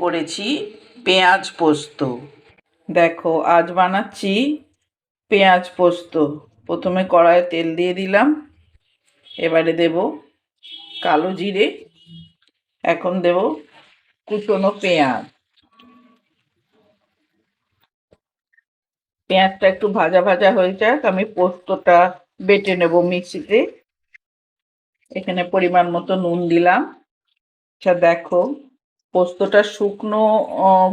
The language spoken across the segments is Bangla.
করেছি পেঁয়াজ পোস্ত। দেখো আজ বানাচ্ছি পেঁয়াজ পোস্ত। প্রথমে কড়াইয়ে তেল দিয়ে দিলাম, এবারে দেব কালো জিরে, এখন দেব কুচনো পেঁয়াজ। পেঁয়াজটা একটু ভাজা ভাজা হয়ে যাক, আমি পোস্তটা বেটে নেব মিক্সিতে। এখানে পরিমাণ মতো নুন দিলাম। আচ্ছা দেখো, পোস্তটা শুকনো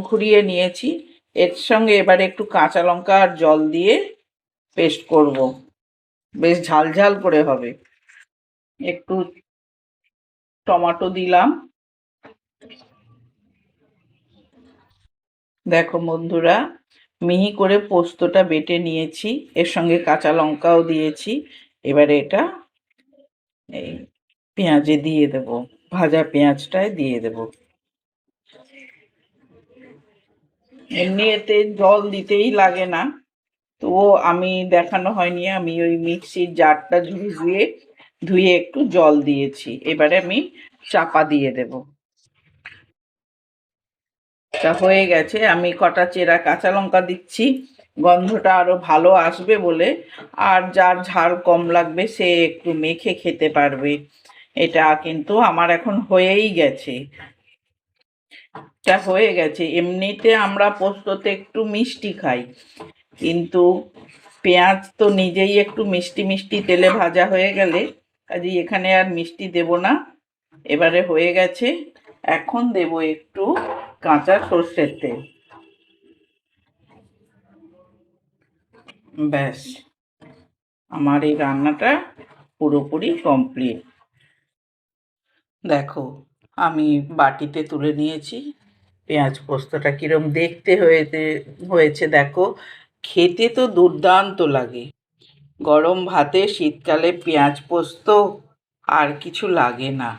ঘুরিয়ে নিয়েছি। এর সঙ্গে এবারে একটু কাঁচা লঙ্কা আর জল দিয়ে পেস্ট করব, বেশ ঝাল ঝাল করে হবে। একটু টমেটো দিলাম। দেখো বন্ধুরা, মিহি করে পোস্তটা বেটে নিয়েছি, এর সঙ্গে কাঁচা লঙ্কাও দিয়েছি। এবারে এটা এই পেঁয়াজে দিয়ে দেব, ভাজা পেঁয়াজটায় দিয়ে দেব। এমনি এতে জল দিতেই লাগে না, তো আমি দেখানো হয়নি, আমি ওই মিক্সির জারটা ধুয়ে একটু জল দিয়েছি। এবারে আমি চাপা দিয়ে দেব। তা হয়ে গেছে, আমি কটা চেরা কাঁচা লঙ্কা দিচ্ছি, গন্ধটা আরো ভালো আসবে বলে। আর যার ঝাল কম লাগবে সে একটু মেখে খেতে পারবে। এটা কিন্তু আমার এখন হয়েই গেছে। এটা হয়ে গেছে। এমনিতে আমরা পোস্ততে একটু মিষ্টি খাই, কিন্তু পেঁয়াজ তো নিজেই একটু মিষ্টি মিষ্টি তেলে ভাজা হয়ে গেলে কাজে এখানে আর মিষ্টি দেব না। এবারে হয়ে গেছে, এখন দেব একটু কাঁচা সর্ষের তেল। ব্যাস, আমার এই রান্নাটা পুরোপুরি কমপ্লিট। দেখো আমি বাটিতে তুলে নিয়েছি। পেঁয়াজ পোস্তটা কিরম দেখতে হয়েছে দেখো, খেতে তো দুর্দান্ত লাগে। গরম ভাতে শীতকালে পেঁয়াজ পোস্ত আর কিছু লাগে না।